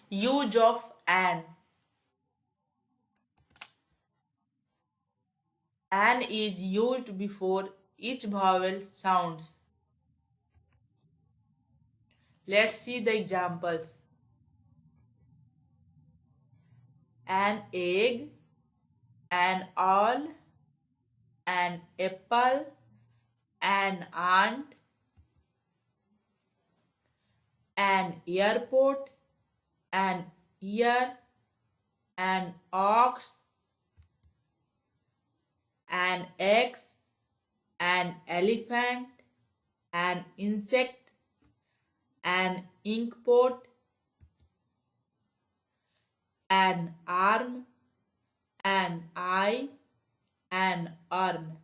Use of an. An is used before each vowel sounds. Let's see the examples. An egg, an owl, an apple, an ant, an airport, an ear, an ox, an X, an elephant, an insect, an inkpot, an arm, an eye, an urn.